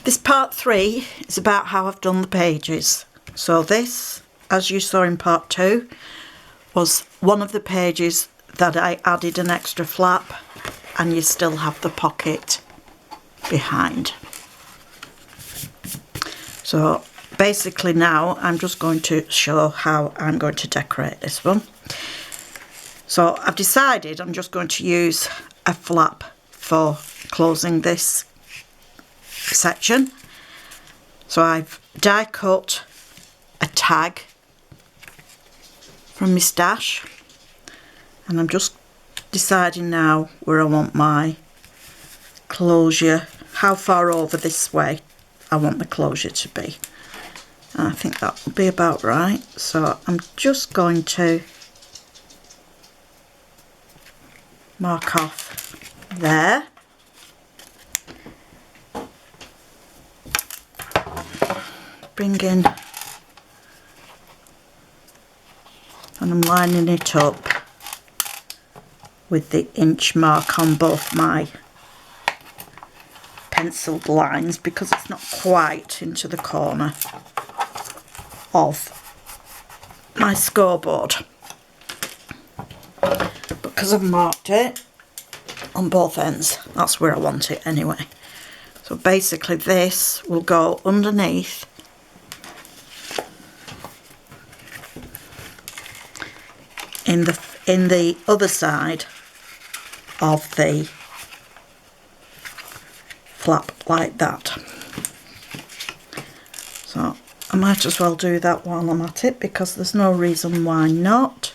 This part 3 is about how I've done the pages. So this, as you saw in part 2, was one of the pages that I added an extra flap, and you still have the pocket behind. So basically now I'm just going to show how I'm going to decorate this one. So I've decided I'm just going to use a flap for closing this section. So I've die cut a tag from my stash, and I'm just deciding now where I want my closure, how far over this way I want the closure to be. And I think that will be about right. So I'm just going to mark off there. Bring in, and I'm lining it up with the inch mark on both my penciled lines, because it's not quite into the corner of my scoreboard. Because I've marked it on both ends, that's where I want it anyway. So basically this will go underneath in the other side of the flap, like that. So I might as well do that while I'm at it, because there's no reason why not,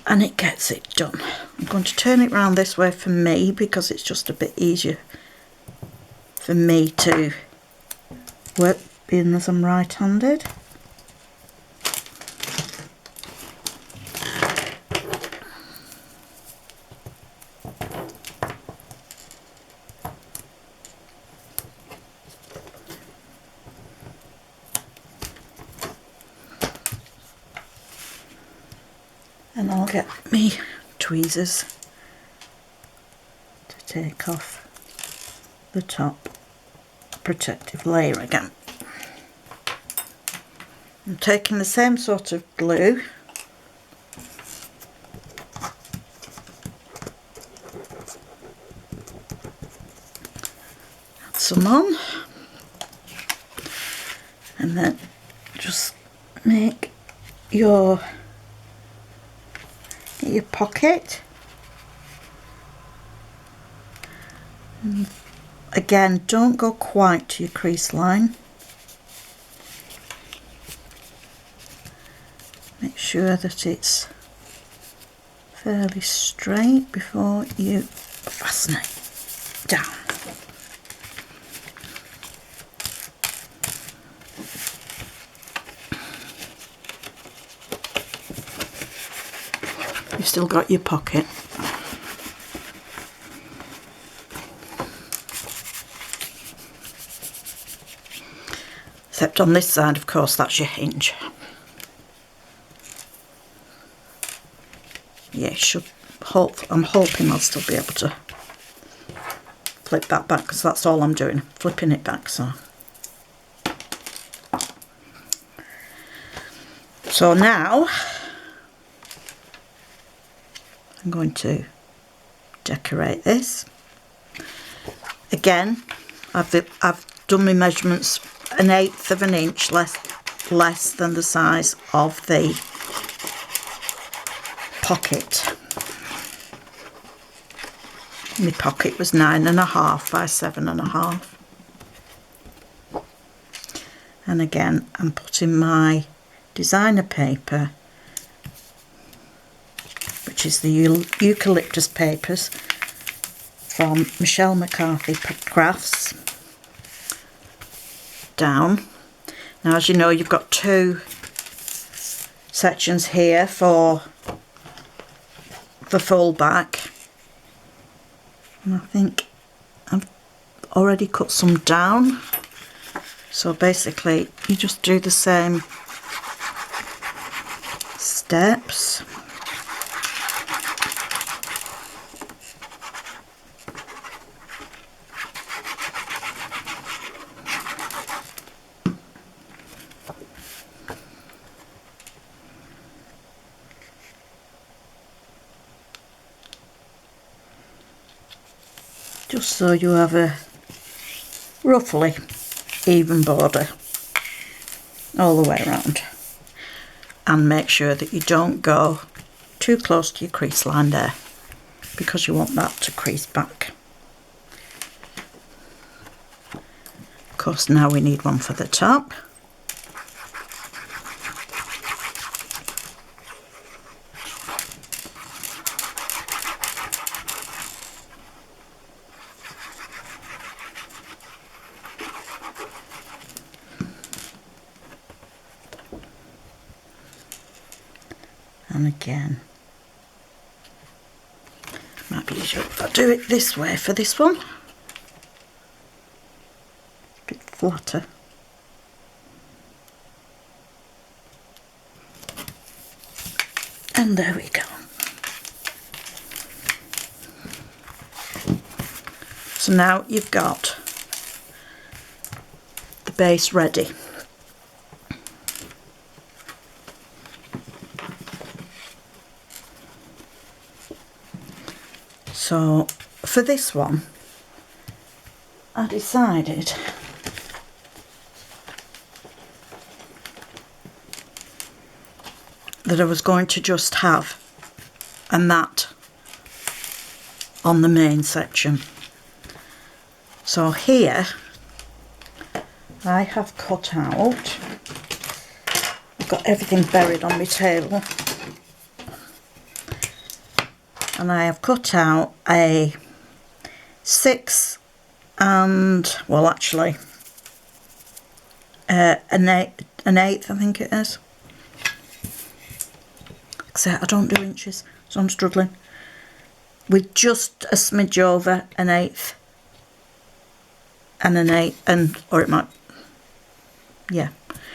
and it gets it done. I'm going to turn it around this way for me, because it's just a bit easier for me to work, being as I'm right-handed. And I'll get me tweezers to take off the top protective layer again. I'm taking the same sort of glue, add some on, and then just make your pocket. And again, don't go quite to your crease line. Make sure that it's fairly straight before you fasten it down. You've still got your pocket. Except on this side, of course, that's your hinge. Yeah, I'm hoping I'll still be able to flip that back, because that's all I'm doing, flipping it back. So now I'm going to decorate this. Again, I've done my measurements 1/8 of an inch less than the size of the pocket. My pocket was 9.5 by 7.5. And again, I'm putting my designer paper, which is the Eucalyptus papers from Michelle McCarthy Crafts, down. Now, as you know, you've got two sections here for the full back, and I think I've already cut some down. So basically you just do the same steps. just so you have a roughly even border all the way around, and make sure that you don't go too close to your crease line there, because you want that to crease back. Of course, now we need one for the top. And again, might be easier if I do it this way for this one. A bit flatter. And there we go. So now you've got the base ready. So for this one, I decided that I was going to just have a mat on the main section. So here I have cut out, I've got everything buried on my table, and I have cut out a 6 and, well actually, an eighth I think it is. Except I don't do inches, so I'm struggling. With just a smidge over an eighth and an eighth, and, or it might, yeah.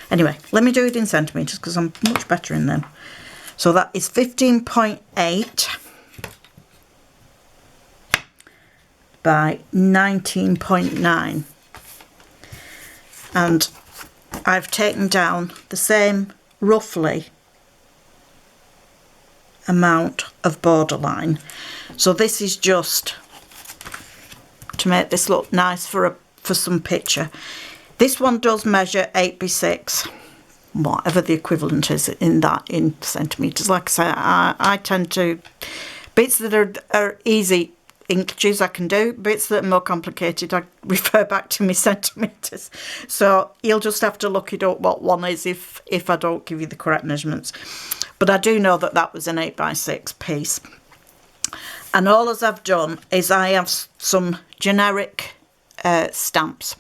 Anyway, let me do it in centimetres because I'm much better in them. So that is 15.8 by 19.9, and I've taken down the same roughly amount of borderline. So this is just to make this look nice for some picture. This one does measure 8x6, whatever the equivalent is in centimetres. Like I say, I tend to, bits that are easy inches I can do, bits that are more complicated I refer back to my centimetres. So you'll just have to look it up what one is if I don't give you the correct measurements. But I do know that that was an 8x6 piece. And all as I've done is I have some generic stamps,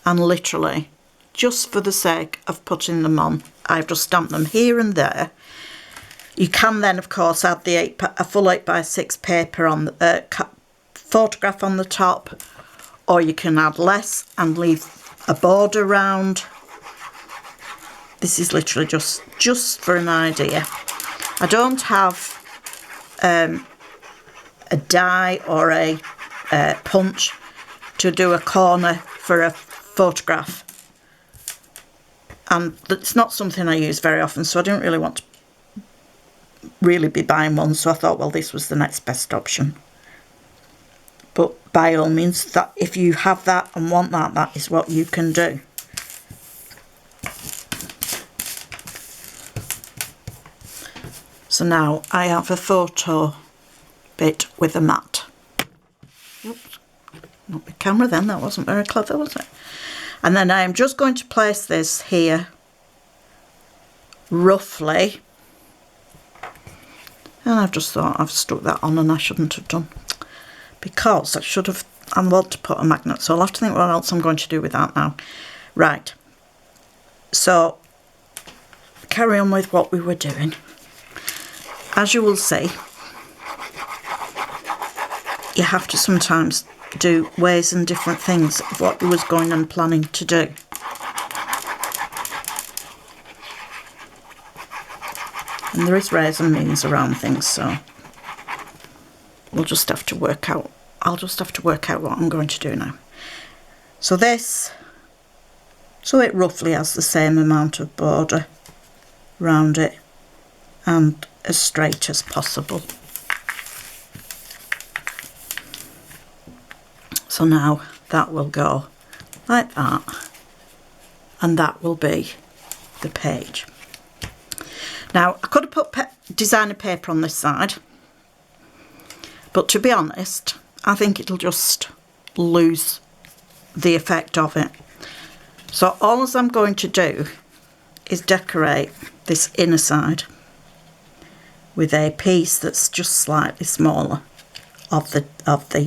and literally just for the sake of putting them on, I've just stamped them here and there. You can then, of course, add a full 8x6 paper on the photograph on the top, or you can add less and leave a border round. This is literally just for an idea. I don't have a die or a punch to do a corner for a photograph, and it's not something I use very often, so I didn't really want to really be buying one, so I thought, well, this was the next best option. But by all means, that if you have that and want that, that is what you can do. So now I have a photo bit with a mat. Oops, not the camera then, that wasn't very clever, was it? And then I am just going to place this here roughly. And I've just thought I've stuck that on, and I shouldn't have done, because I should have, I want to put a magnet, so I'll have to think what else I'm going to do with that now. Right, so carry on with what we were doing. As you will see, you have to sometimes do ways and different things of what you was going and planning to do. And there is ways and means around things, so we'll just have to work out, I'll just have to work out what I'm going to do now. So this, so it roughly has the same amount of border round it and as straight as possible. So now that will go like that, and that will be the page. Now I could have put designer paper on this side, but to be honest, I think it'll just lose the effect of it. So all I'm going to do is decorate this inner side with a piece that's just slightly smaller of the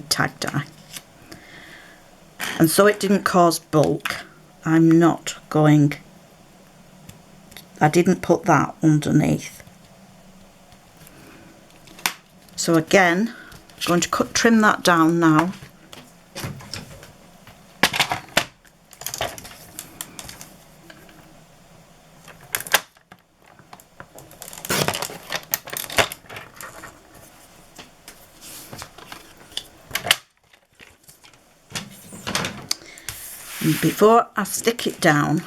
tag die. And so it didn't cause bulk, I didn't put that underneath. So again, I'm going to trim that down now. And before I stick it down,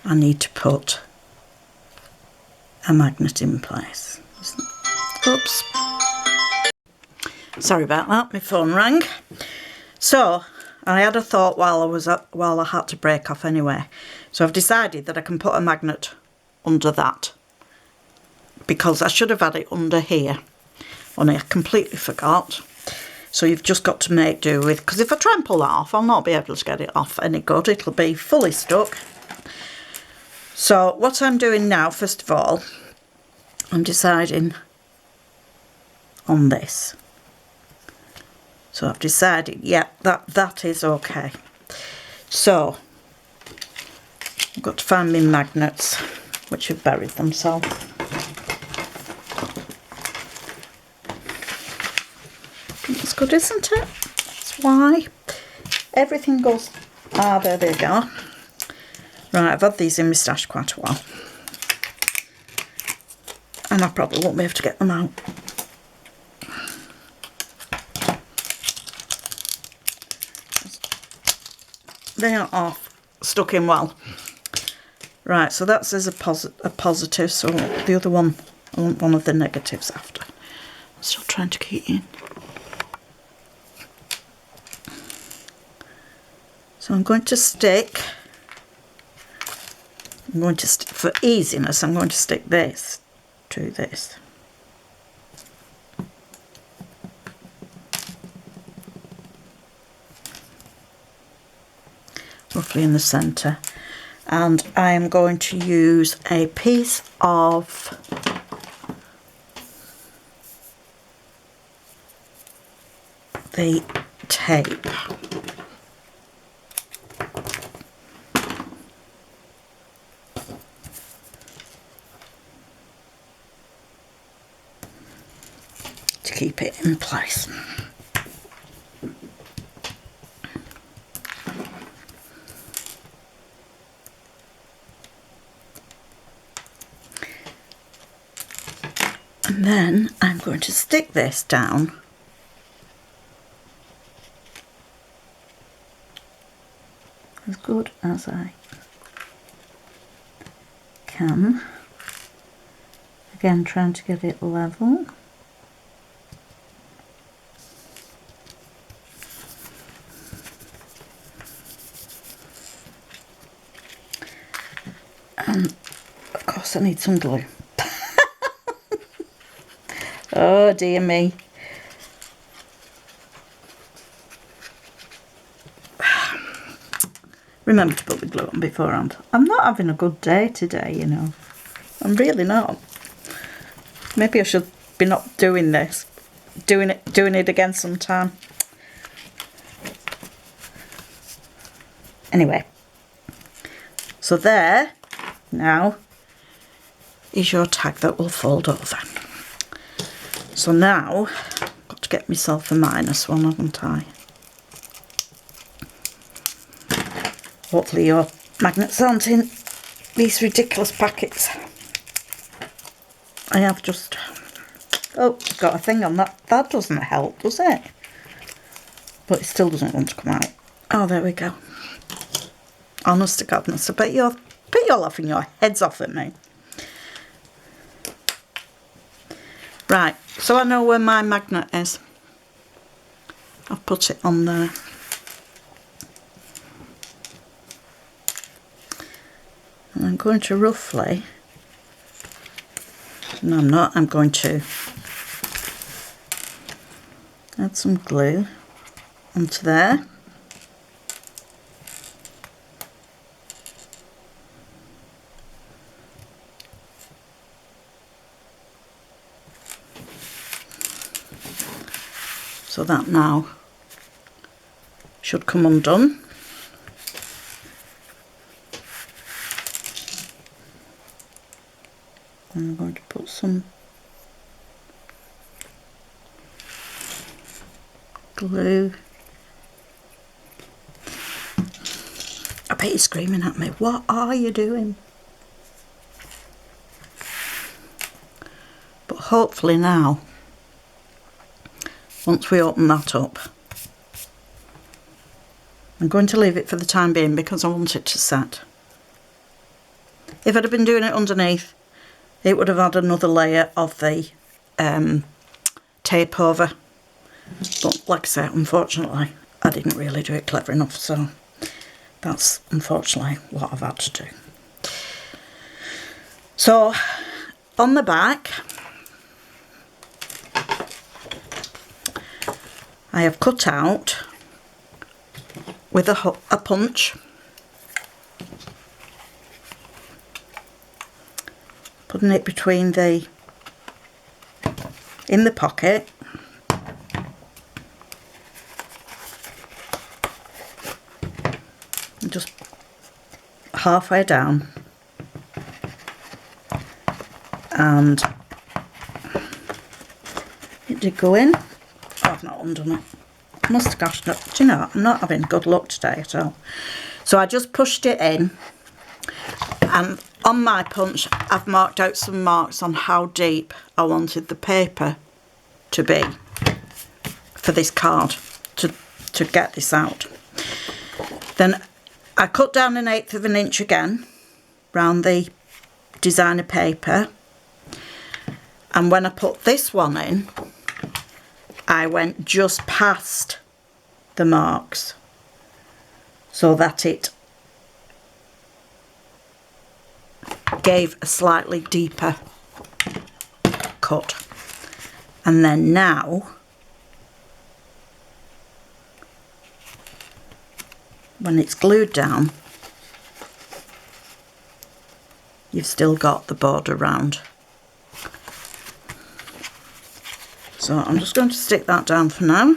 I need to put a magnet in place. Oops. Sorry about that, my phone rang. So I had a thought while I had to break off anyway. So I've decided that I can put a magnet under that, because I should have had it under here, only I completely forgot. So you've just got to make do with, because if I try and pull that off, I'll not be able to get it off any good. It'll be fully stuck. So what I'm doing now, first of all, I'm deciding on this. So I've decided, yeah, that is okay. So I've got to find my magnets, which have buried themselves. It's good, isn't it? That's why everything goes. Ah, there they go. Right, I've had these in my stash quite a while, and I probably won't be able to get them out. They are off, stuck in well. Right, so that says a positive, so the other one, I want one of the negatives after. I'm still trying to key in. So I'm going to stick, for easiness, I'm going to stick this to this. Roughly in the centre. And I am going to use a piece of the tape. To keep it in place. And then I'm going to stick this down as good as I can. Again, trying to get it level. And of course I need some glue. Oh dear me. Remember to put the glue on beforehand. I'm not having a good day today, you know. I'm really not. Maybe I should be not doing this. Doing it again sometime. Anyway. So there now is your tag that will fold over. So now I've got to get myself a minus one, haven't I? Hopefully your magnets aren't in these ridiculous packets. I have just, oh, got a thing on that. That doesn't help, does it? But it still doesn't want to come out. Oh, there we go. Honest to goodness, I bet you're laughing your heads off at me. Right, so I know where my magnet is. I've put it on there. And I'm going to roughly, no I'm not, I'm going to add some glue onto there. So that now should come undone. And I'm going to put some glue. I bet you're screaming at me, what are you doing? But hopefully now, once we open that up, I'm going to leave it for the time being because I want it to set. If I'd have been doing it underneath, it would have had another layer of the tape over. But like I say, unfortunately, I didn't really do it clever enough, so that's unfortunately what I've had to do. So on the back, I have cut out with a punch, putting it between in the pocket, and just halfway down, and it did go in. I've not undone it. I must have gosh, do you know, I'm not having good luck today at all. So I just pushed it in, and on my punch I've marked out some marks on how deep I wanted the paper to be for this card to get this out. Then I cut down 1/8 of an inch again round the designer paper, and when I put this one in, I went just past the marks so that it gave a slightly deeper cut. And then now, when it's glued down, you've still got the border round. So I'm just going to stick that down for now.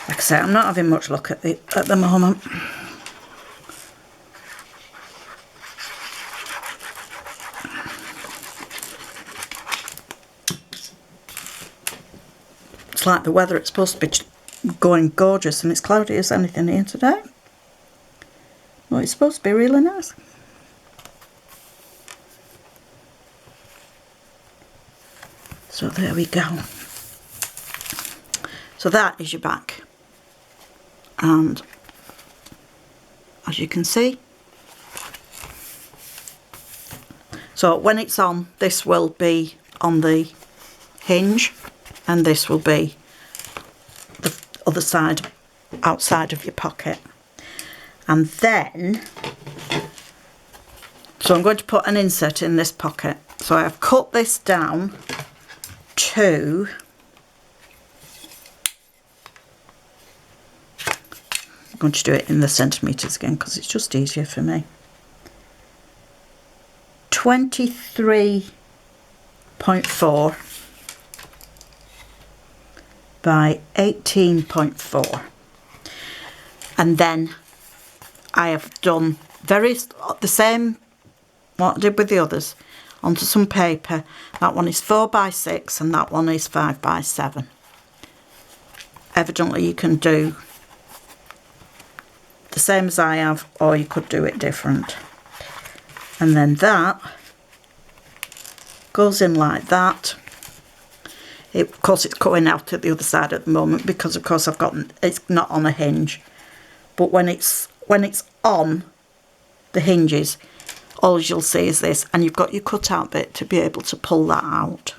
Like I say, I'm not having much luck at the moment. It's like the weather, it's supposed to be going gorgeous and it's cloudy as anything here today. Well, it's supposed to be really nice. So there we go. So that is your back. And as you can see, so when it's on, this will be on the hinge and this will be the other side, outside of your pocket. And then, so I'm going to put an insert in this pocket. So I have cut this down to, I'm going to do it in the centimetres again because it's just easier for me. 23.4 by 18.4, and then I have done the same what I did with the others onto some paper. That one is 4 by 6 and that one is 5 by 7. Evidently you can do the same as I have, or you could do it different. And then that goes in like that. Of course it's coming out at the other side at the moment because of course it's not on a hinge. But when it's on the hinges, all you'll see is this, and you've got your cutout bit to be able to pull that out.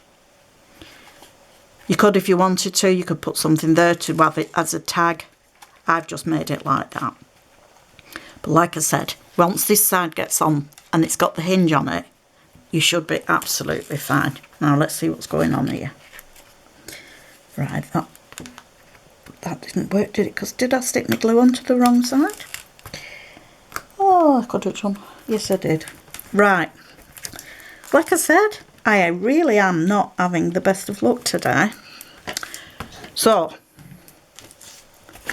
You could, if you wanted to, you could put something there to have it as a tag. I've just made it like that. But like I said, once this side gets on and it's got the hinge on it, you should be absolutely fine. Now let's see what's going on here. Right, that didn't work, did it? Because did I stick my glue onto the wrong side? Oh, I could have done. Yes, I did. Right. Like I said, I really am not having the best of luck today. So,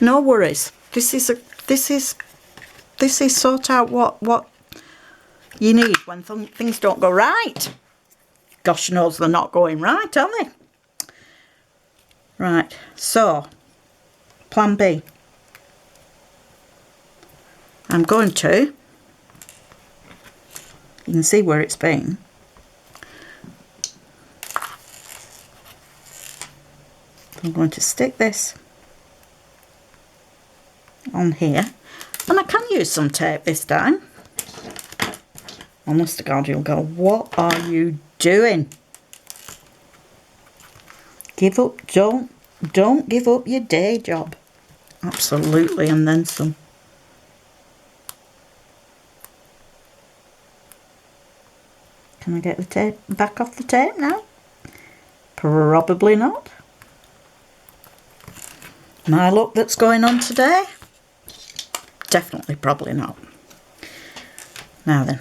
no worries. This is sort out what you need when things don't go right. Gosh knows they're not going right, are they? Right, so plan B. I'm going to, you can see where it's been. I'm going to stick this on here, and I can use some tape this time. Honest to God, you'll go, what are you doing? Give up, don't give up your day job. Absolutely, and then some. Can I get the tape back off the tape now? Probably not. My luck that's going on today? Definitely, probably not. Now then,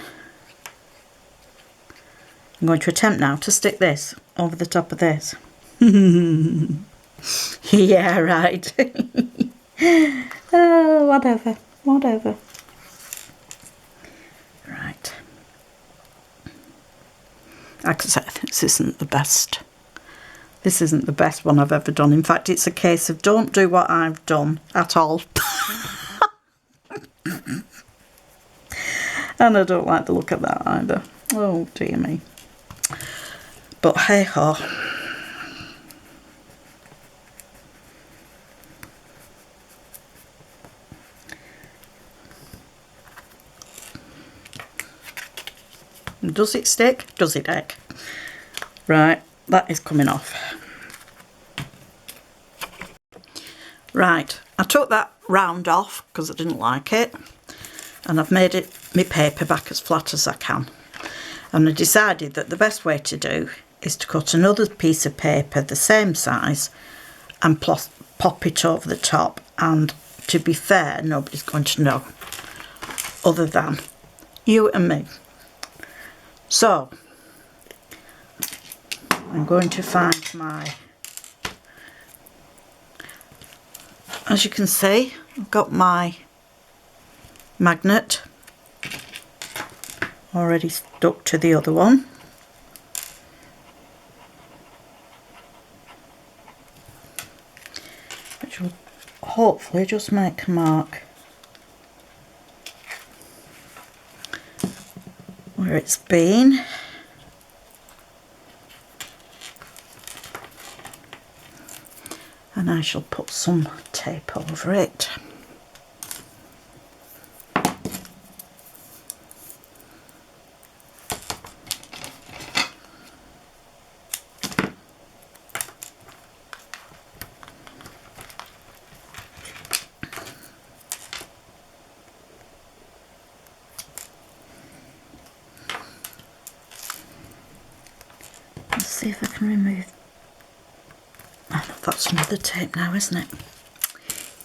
I'm going to attempt now to stick this over the top of this. Yeah, right. Oh, whatever. Right. Like I said, this isn't the best. This isn't the best one I've ever done. In fact, it's a case of don't do what I've done at all. And I don't like the look of that either. Oh, dear me. But hey ho. Does it stick? Does it egg? Right, that is coming off. Right, I took that round off because I didn't like it, and I've made it my paper back as flat as I can. And I decided that the best way to do is to cut another piece of paper the same size and pop it over the top, and to be fair, nobody's going to know other than you and me. So I'm going to find my, as you can see, I've got my magnet already stuck to the other one. Which will hopefully just make a mark where it's been. And I shall put some tape over it. Let's see if I can remove. Oh, no, that's another tape now, isn't it?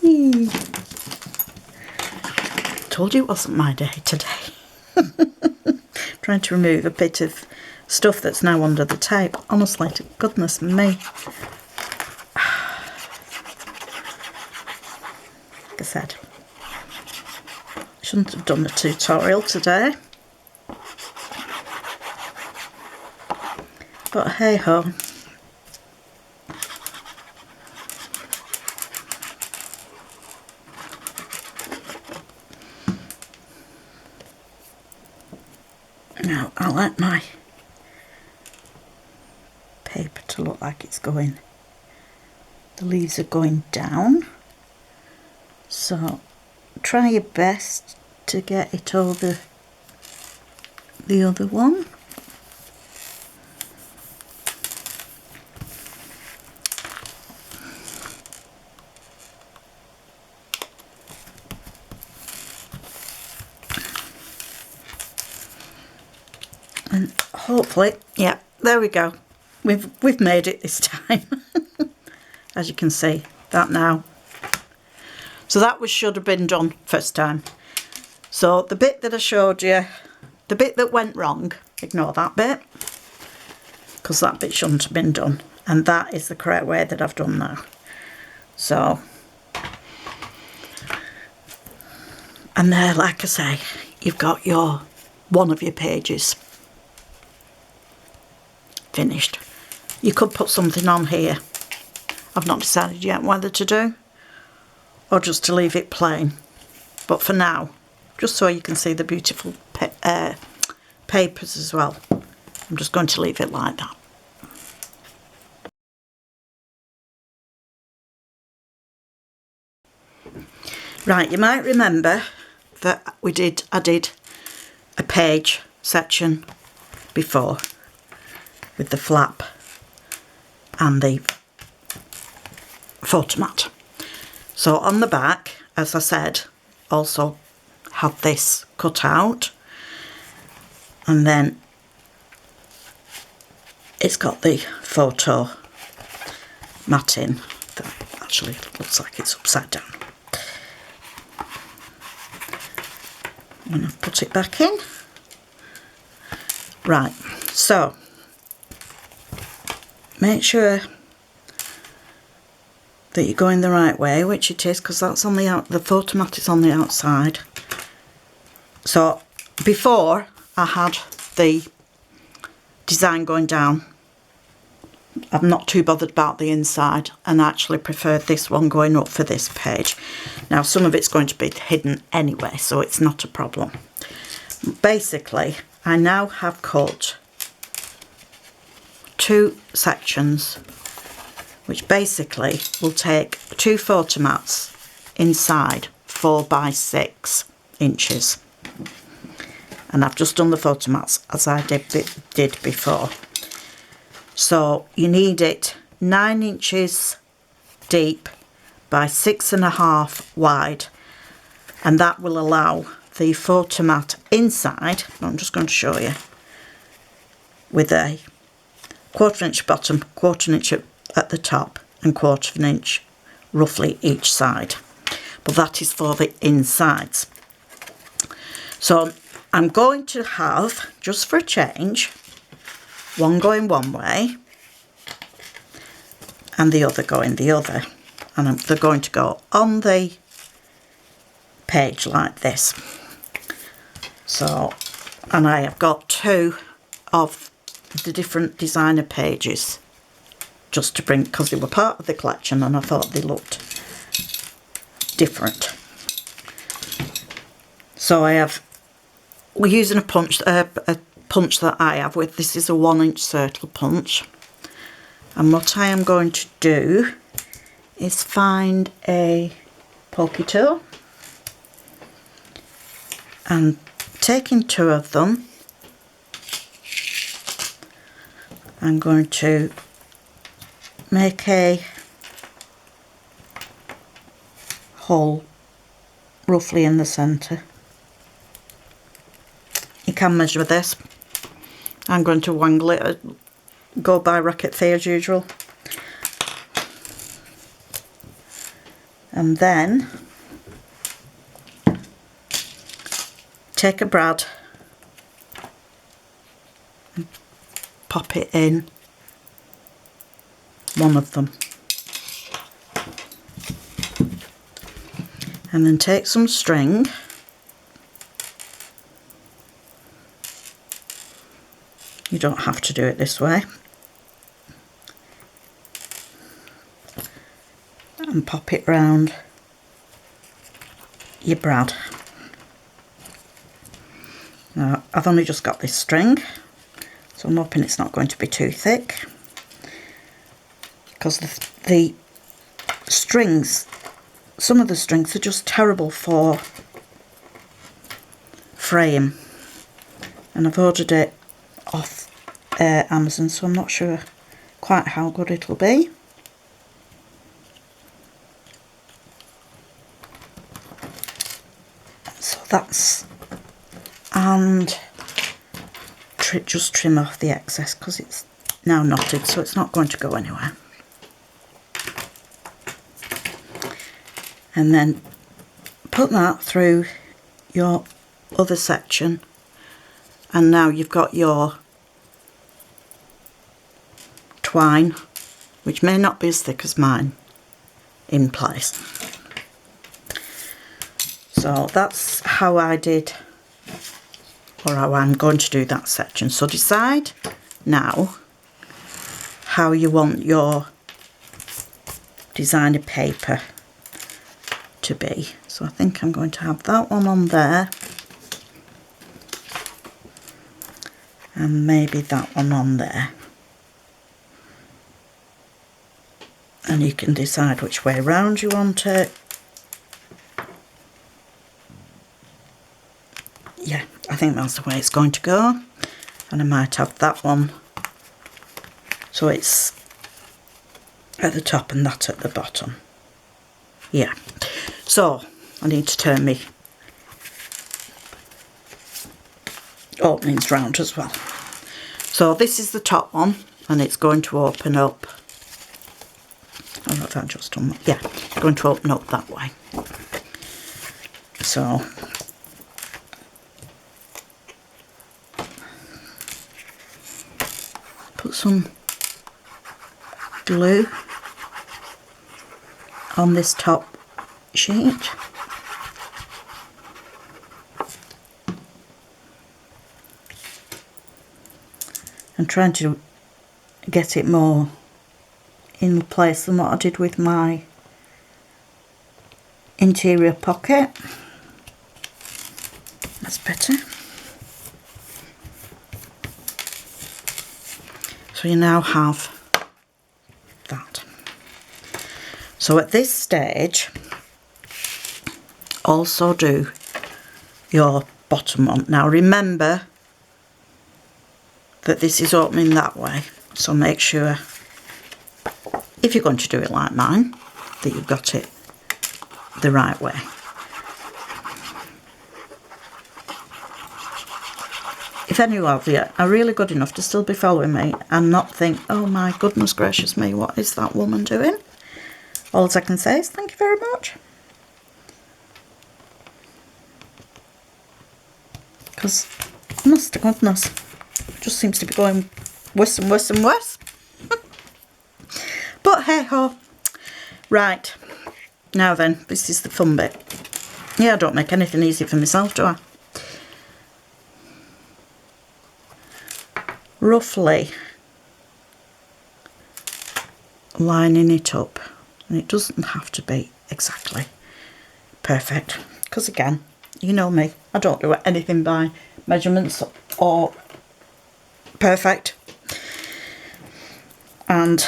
Eee. Told you it wasn't my day today. Trying to remove a bit of stuff that's now under the tape. Honestly, to goodness me. Like I said, shouldn't have done a tutorial today. But hey ho. Now I like my paper to look like it's going, the leaves are going down, so try your best to get it over the other one. And hopefully, yeah, there we go. We've made it this time. As you can see, that now. So that should have been done first time. So the bit that I showed you, the bit that went wrong, ignore that bit, because that bit shouldn't have been done. And that is the correct way that I've done now. So, and there, like I say, you've got one of your pages finished. You could put something on here. I've not decided yet whether to do or just to leave it plain. But for now, just so you can see the beautiful papers as well, I'm just going to leave it like that. Right, you might remember that I did a page section before with the flap and the photo mat. So on the back, as I said, also have this cut out, and then it's got the photo matting that actually looks like it's upside down. I'm going to put it back in. Right, so make sure that you're going the right way, which it is, because that's on the photo mat is on the outside. So before I had the design going down, I'm not too bothered about the inside, and actually prefer this one going up for this page. Now some of it's going to be hidden anyway, so it's not a problem. Basically, I now have cut 2 sections, which basically will take 2 photo mats inside 4 by 6 inches. And I've just done the photo mats as I did before. So you need it 9 inches deep by 6.5 wide, and that will allow the photo mat inside. I'm just going to show you with a 1/4 inch bottom, 1/4 inch at the top, and 1/4 inch roughly each side. But that is for the insides. So I'm going to have, just for a change, one going one way and the other going the other, and they're going to go on the page like this. So, and I have got 2 of the different designer pages just to bring, because they were part of the collection and I thought they looked different. So we're using a punch that I have with, this is a 1 inch circle punch, and what I am going to do is find a pokey tool and taking 2 of them, I'm going to make a hole roughly in the centre. You can measure this. I'm going to wangle it, go by racket fee as usual. And then take a brad and pop it in one of them. And then take some string You don't have to do it this way. And pop it round your brad. Now, I've only just got this string, so I'm hoping it's not going to be too thick, because the strings, some of the strings are just terrible for fraying, and I've ordered it off Amazon, so I'm not sure quite how good it'll be. So that's, and just trim off the excess because it's now knotted, so it's not going to go anywhere. And then put that through your other section, and now you've got your twine, which may not be as thick as mine, in place. So that's how I did, or how I'm going to do that section. So decide now how you want your designer paper to be. So I think I'm going to have that one on there, and maybe that one on there, and you can decide which way round you want it. Yeah, I think that's the way it's going to go. And I might have that one so it's at the top and that at the bottom. Yeah, so I need to turn me openings round as well. So this is the top one, and it's going to open up. I don't know if I just done that. Yeah, it's going to open up that way. So put some glue on this top sheet. I'm trying to get it more in place than what I did with my interior pocket. That's better. So you now have that. So at this stage, also do your bottom one. Now remember that this is opening that way, so make sure, if you're going to do it like mine, that you've got it the right way. If any of you are really good enough to still be following me and not think, oh my goodness gracious me, what is that woman doing? All I can say is thank you very much. Because, honest to goodness, it just seems to be going worse and worse and worse. But hey ho. Right, now then, this is the fun bit. Yeah, I don't make anything easy for myself, do I? Roughly lining it up, and it doesn't have to be exactly perfect, because again, you know me, I don't do anything by measurements or perfect. And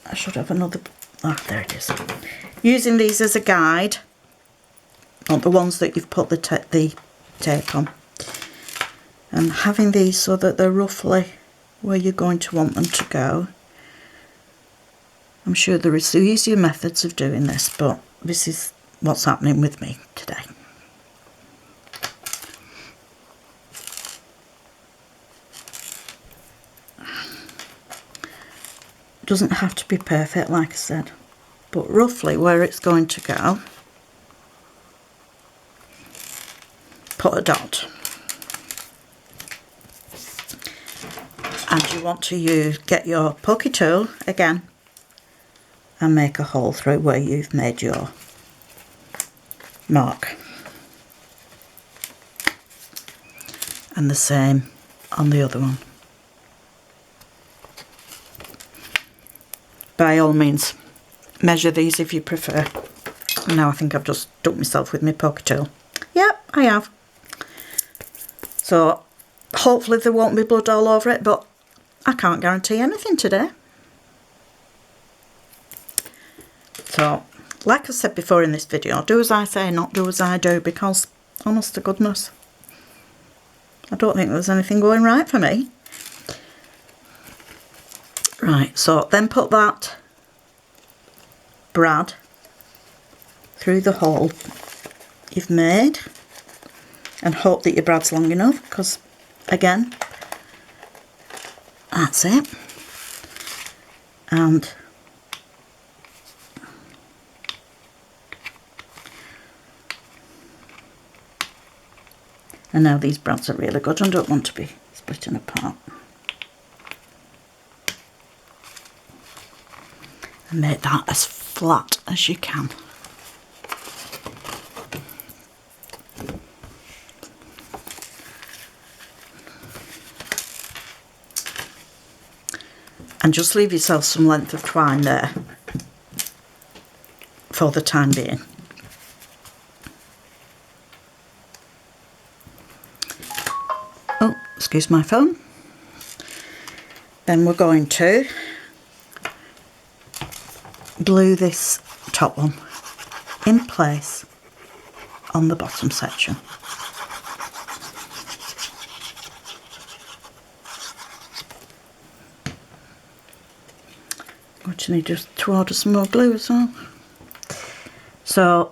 I should have another, there it is. Using these as a guide, not the ones that you've put the tape on, and having these so that they're roughly where you're going to want them to go. I'm sure there is easier methods of doing this, but this is what's happening with me today. It doesn't have to be perfect, like I said, but roughly where it's going to go, put a dot. And you want to get your pokey tool again and make a hole through where you've made your mark. And the same on the other one. By all means, measure these if you prefer. Now I think I've just ducked myself with my pokey tool. Yep, I have. So hopefully there won't be blood all over it, but I can't guarantee anything today. So, like I said before in this video, do as I say, not do as I do, because honest to goodness, I don't think there's anything going right for me. Right, so then put that brad through the hole you've made and hope that your brad's long enough, because again, that's it. And now these brads are really good and don't want to be splitting apart. And make that as flat as you can. And just leave yourself some length of twine there for the time being. Oh, excuse my phone. Then we're going to glue this top one in place on the bottom section. Going to need just to order some more glue as well. So,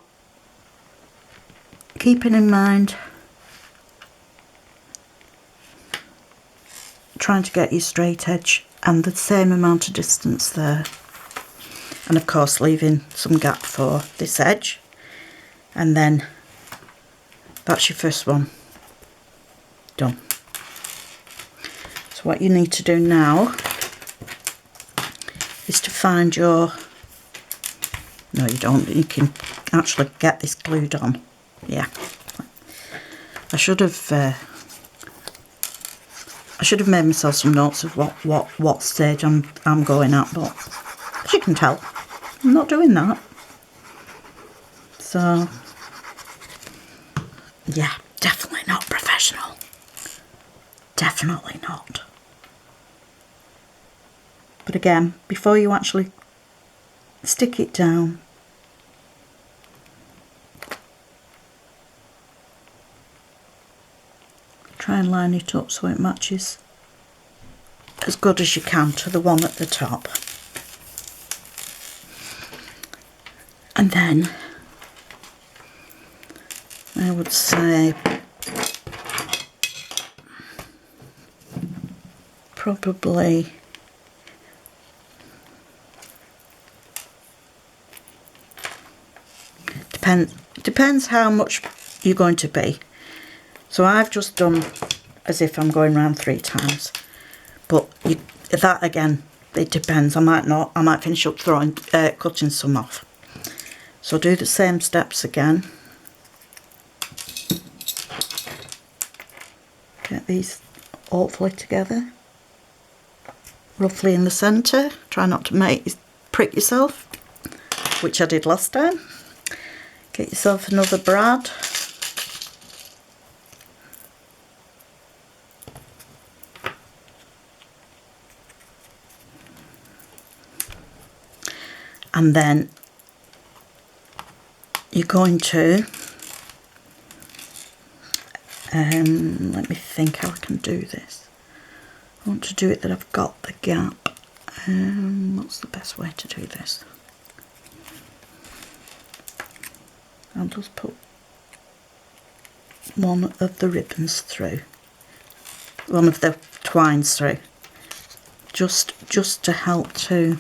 keeping in mind, trying to get your straight edge and the same amount of distance there, and of course leaving some gap for this edge, and then that's your first one done. So what you need to do now is to find your, no you don't, you can actually get this glued on. Yeah, I should have made myself some notes of what stage I'm going at, but as you can tell, I'm not doing that. So yeah, definitely not professional. Definitely not. But again, before you actually stick it down, try and line it up so it matches as good as you can to the one at the top. And then I would say probably depends how much you're going to be. So I've just done as if I'm going round 3 times, but that again, it depends. I might not. I might finish up cutting some off. So do the same steps again. Get these hopefully together, roughly in the centre. Try not to prick yourself, which I did last time. Get yourself another brad. And then you're going to, let me think how I can do this. I want to do it that I've got the gap. What's the best way to do this? I'll just put one of the ribbons through, one of the twines through, just to help to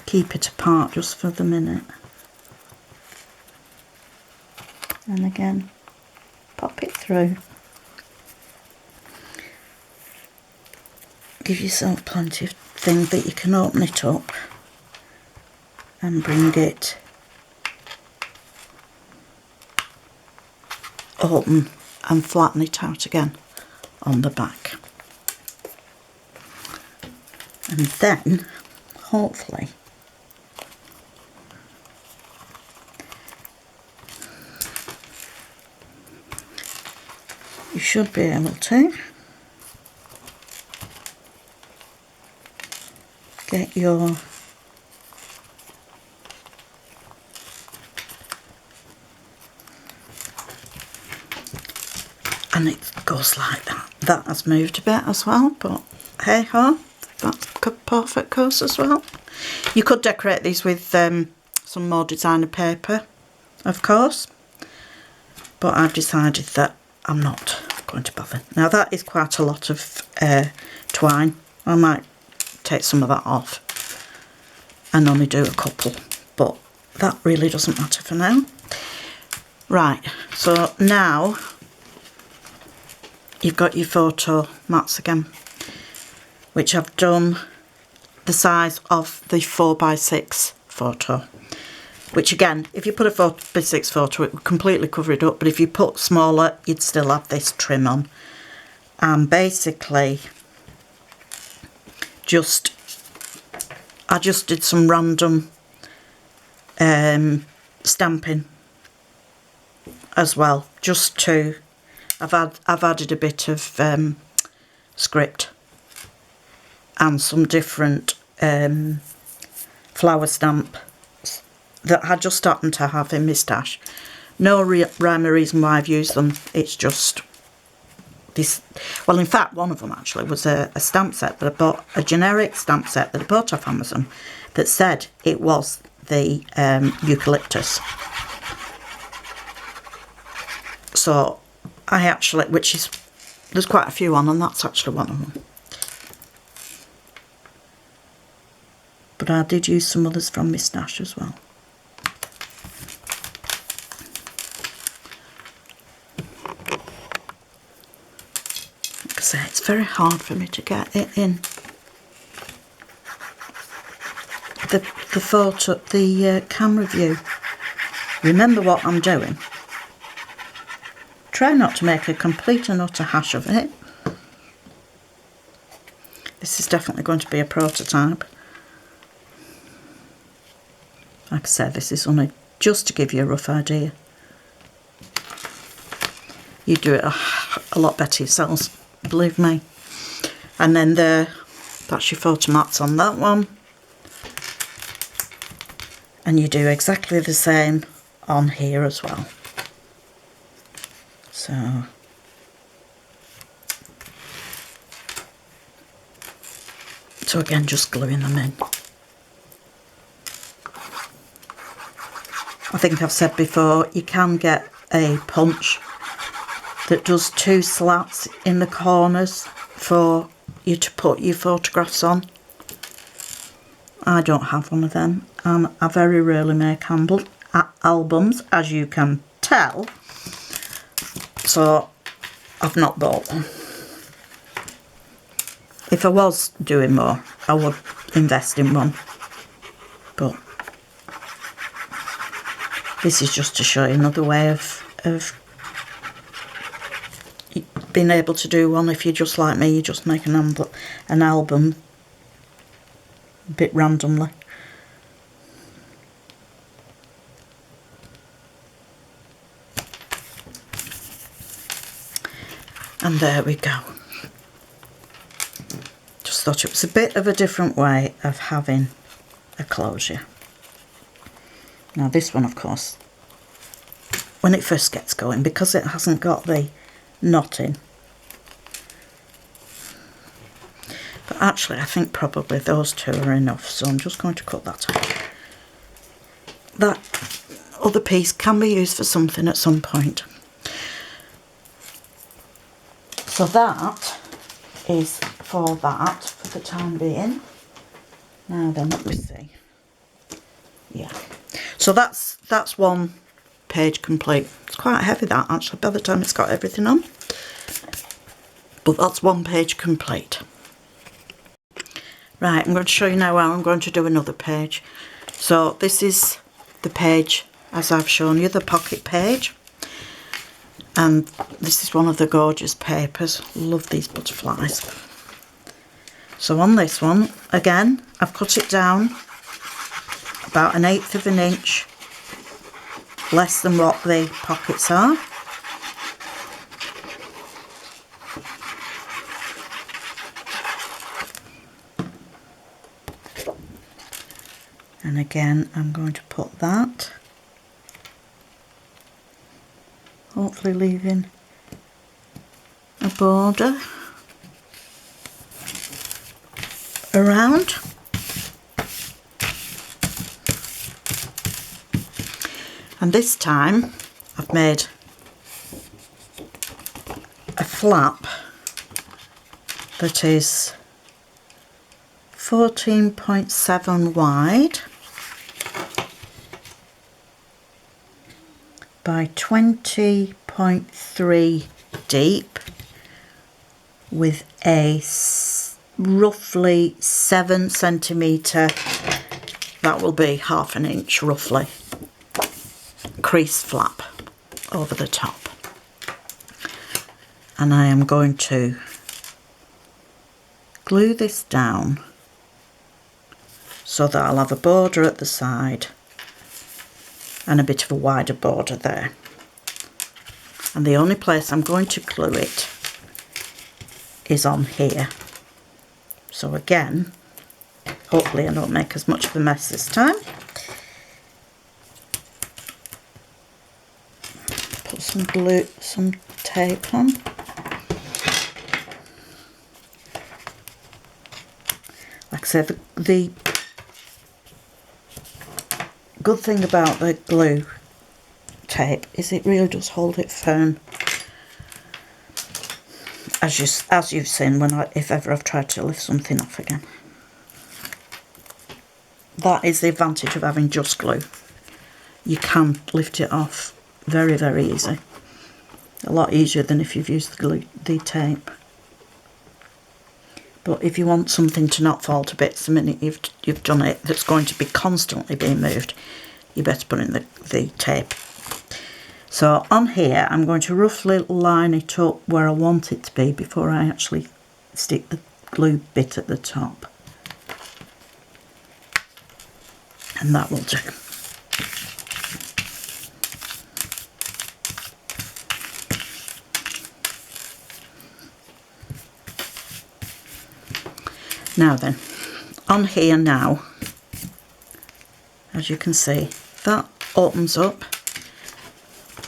keep it apart just for the minute. And again, pop it through. Give yourself plenty of thing that you can open it up and bring it open and flatten it out again on the back. And then hopefully you should be able to get your and it goes like that. That has moved a bit as well, but hey ho, that's perfect course as well. You could decorate these with some more designer paper, of course, but I've decided that I'm not going to bother. Now that is quite a lot of twine. I might take some of that off and only do a couple, but that really doesn't matter for now. Right, so now you've got your photo mats again, which I've done the size of the 4x6 photo, which again, if you put a 4x6 photo, it would completely cover it up, but if you put smaller, you'd still have this trim on. And basically, I just did some random stamping as well, just to, I've added a bit of script and some different flower stamp that I just happened to have in my stash. No rhyme or reason why I've used them, it's just this. Well, in fact, one of them actually was a stamp set that I bought, a generic stamp set that I bought off Amazon that said it was the Eucolyptus. So I actually, which is, there's quite a few on, and that's actually one of them. But I did use some others from my stash as well. Like I say, it's very hard for me to get it in. The photo, the camera view. Remember what I'm doing. Try not to make a complete and utter hash of it. This is definitely going to be a prototype. Like I said, this is only just to give you a rough idea. You do it a lot better yourselves, believe me. And then that's your photo mats on that one. And you do exactly the same on here as well. So again, just gluing them in. I think I've said before, you can get a punch that does 2 slats in the corners for you to put your photographs on. I don't have one of them, and I very rarely make albums, as you can tell, so I've not bought one. If I was doing more, I would invest in one, but this is just to show you another way of being able to do one. If you're just like me, you just make an album a bit randomly. And there we go. Just thought it was a bit of a different way of having a closure. Now this one, of course, when it first gets going, because it hasn't got the knotting, but actually I think probably those 2 are enough, so I'm just going to cut that out. That other piece can be used for something at some point. So that is for that for the time being. Now then, let me see. Yeah. So that's one page complete. It's quite heavy, that, actually, by the time it's got everything on. But that's one page complete. Right, I'm going to show you now how I'm going to do another page. So this is the page as I've shown you, the pocket page. And this is one of the gorgeous papers. Love these butterflies. So on this one, again, I've cut it down about 1/8 of an inch less than what the pockets are. And again, I'm going to put that, hopefully leaving border around. And this time I've made a flap that is 14.7 wide by 20.3 deep with a roughly 7 centimetre, that will be ½ an inch roughly, crease flap over the top. And I am going to glue this down so that I'll have a border at the side and a bit of a wider border there. And the only place I'm going to glue it is on here. So again, hopefully I don't make as much of a mess this time. Put some glue, some tape on. Like I said, the good thing about the glue tape is it really does hold it firm, as you've seen when if ever I've tried to lift something off again. That is the advantage of having just glue. You can lift it off very, very easy. A lot easier than if you've used the tape. But if you want something to not fall to bits the minute you've done it, that's going to be constantly being moved, you better put in the tape. So on here, I'm going to roughly line it up where I want it to be before I actually stick the glue bit at the top. And that will do. Now then, on here now, as you can see, that opens up,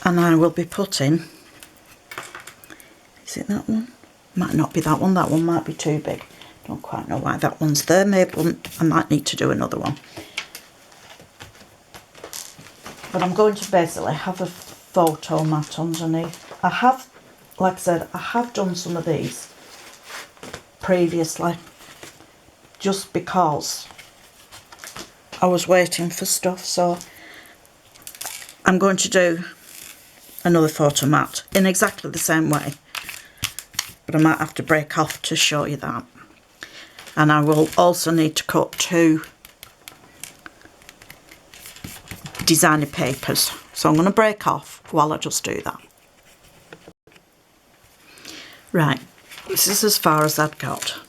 and I will be putting, is it that one? Might not be that one might be too big. Don't quite know why that one's there. Maybe I might need to do another one. But I'm going to basically have a photo mat underneath. I have, like I said, I have done some of these previously, just because I was waiting for stuff, so I'm going to do another photo mat in exactly the same way, but I might have to break off to show you that. And I will also need to cut 2 designer papers, so I'm going to break off while I just do that. Right, this is as far as I've got.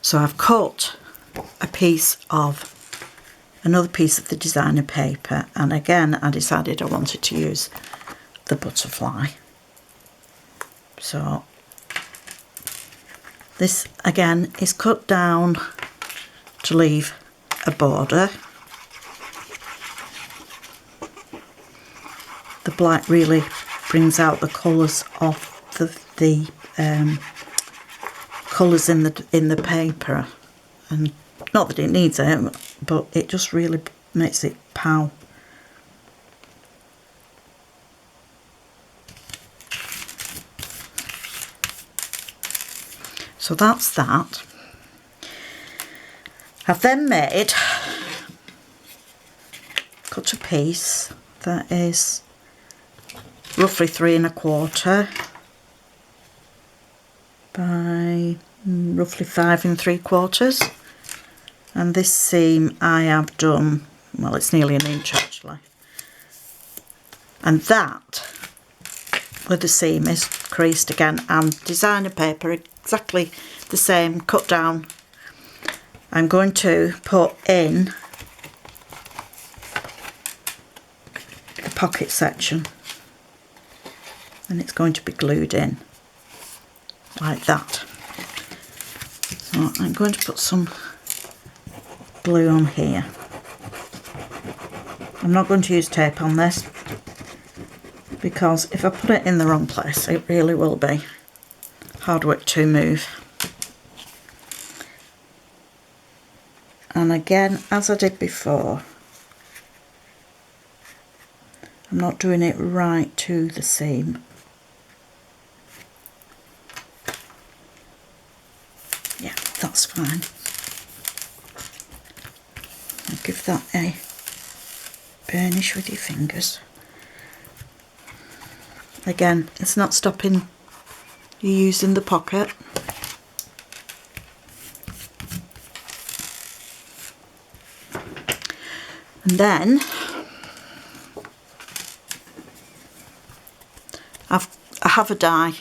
So I've cut another piece of the designer paper, and again I decided I wanted to use the butterfly. So this again is cut down to leave a border. The black really brings out the colours of the colours in the paper, and not that it needs it, but it just really makes it pow. So that's that. I've then cut a piece that is roughly 3 1/4 by roughly 5 3/4, and this seam I have done, well, it's nearly 1 inch actually, and that where the seam is creased again, and designer paper exactly the same, cut down. I'm going to put in the pocket section, and it's going to be glued in like that. So I'm going to put some glue on here. I'm not going to use tape on this. because if I put it in the wrong place, it really will be hard work to move. And again, as I did before, I'm not doing it right to the seam. Yeah, that's fine. I'll give that a burnish with your fingers. Again, it's not stopping you using the pocket. And then I have a die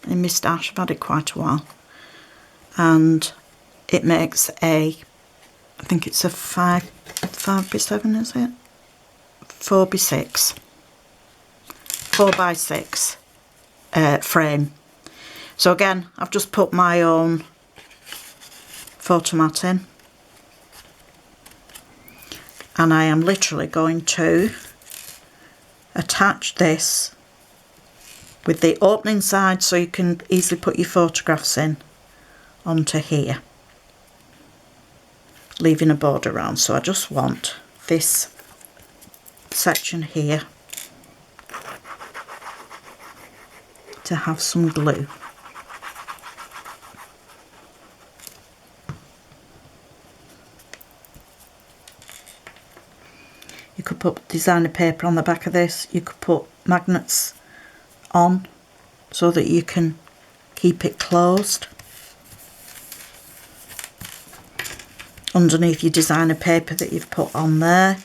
in my stash. I've had it quite a while, and it makes a, I think it's a 5x7, is it? 4x6, 4x6 frame. So again, I've just put my own photo mat in, and I am literally going to attach this with the opening side so you can easily put your photographs in onto here, leaving a border around. So I just want this section here to have some glue. You could put designer paper on the back of this. You could put magnets on so that you can keep it closed underneath your designer paper that you've put on there.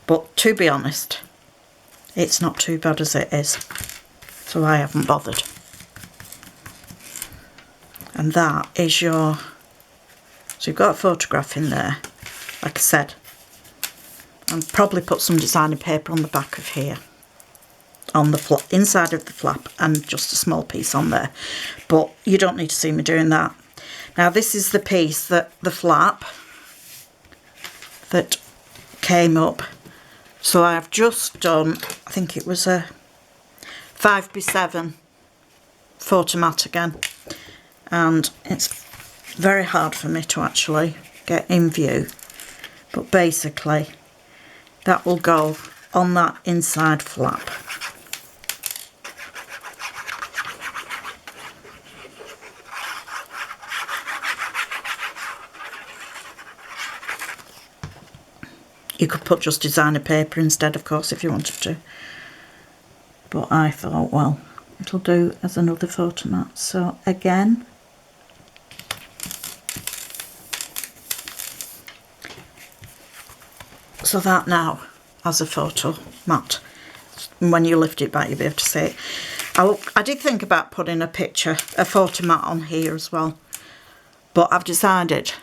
But to be honest, it's not too bad as it is, so I haven't bothered. And that is your, so you've got a photograph in there, like I said. And probably put some designer paper on the back of here, on the inside of the flap, and just a small piece on there. But you don't need to see me doing that. Now this is the piece that the flap that came up. So I've just done, I think it was a 5x7 photo mat again. And it's very hard for me to actually get in view. But basically, that will go on that inside flap. You could put just designer paper instead, of course, if you wanted to. But I thought, well, it'll do as another photo mat. So again, so that now as a photo mat. And when you lift it back, you'll be able to see it. I did think about putting a photo mat on here as well. But I've decided,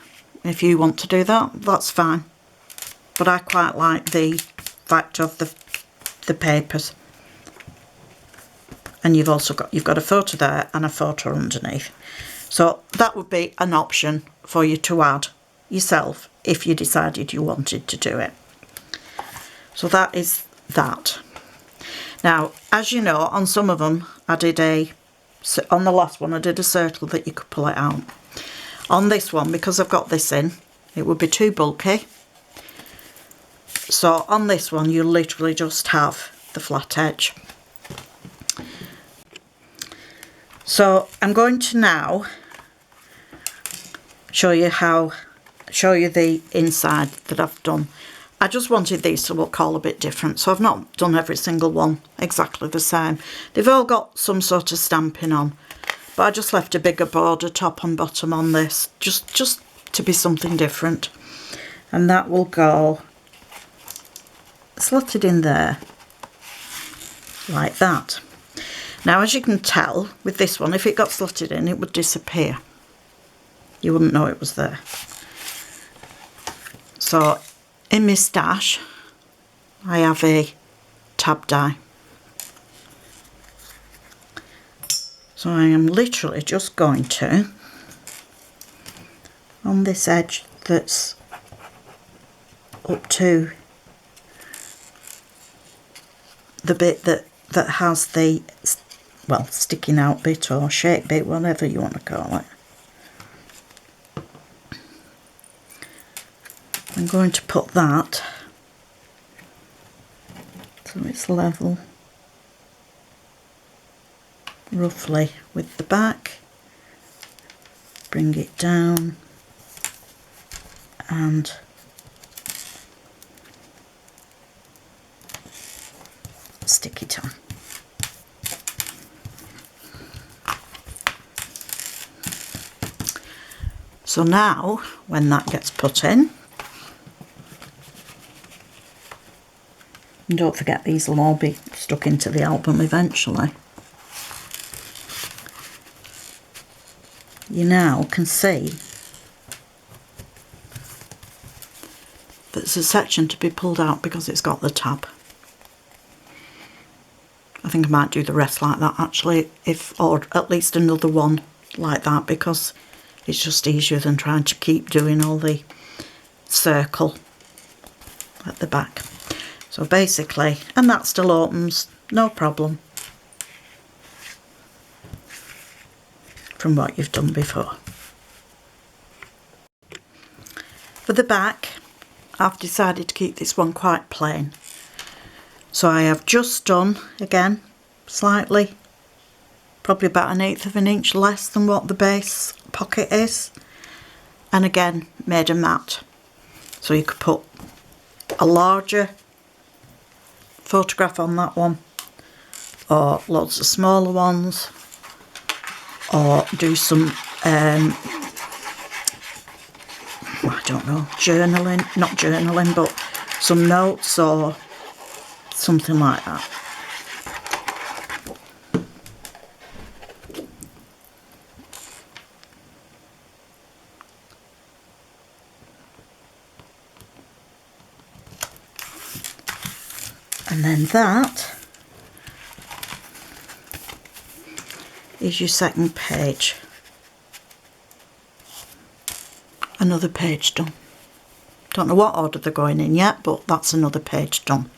if you want to do that, that's fine. But I quite like the fact of the papers. And you've got a photo there and a photo underneath. So that would be an option for you to add yourself if you decided you wanted to do it. So that is that. Now, as you know, on some of them, on the last one, I did a circle that you could pull it out. On this one, because I've got this in, it would be too bulky. So on this one, you literally just have the flat edge. So I'm going to now show you the inside that I've done. I just wanted these to look all a bit different, so I've not done every single one exactly the same. They've all got some sort of stamping on, but I just left a bigger border top and bottom on this, just to be something different. And that will go slotted in there like that. Now, as you can tell with this one, if it got slotted in, it would disappear. You wouldn't know it was there. So in my stash, I have a tab die. So I am literally just going to, on this edge that's up to the bit that that has the, well, sticking out bit or shape bit, whatever you want to call it. I'm going to put that so it's level roughly with the back, bring it down and stick it on. So now when that gets put in, and don't forget these will all be stuck into the album eventually, you now can see there's a section to be pulled out because it's got the tab. I think I might do the rest like that actually, or at least another one like that, because it's just easier than trying to keep doing all the circle at the back. So basically, and that still opens, no problem, from what you've done before. For the back, I've decided to keep this one quite plain. So I have just done, again, slightly, probably about 1/8 of an inch less than what the base pocket is. And again, made a mat. So you could put a larger photograph on that one, or lots of smaller ones, or do some, I don't know, journaling, not journaling, but some notes or something like that. And then that is your second page. Another page done. Don't know what order they're going in yet, but that's another page done.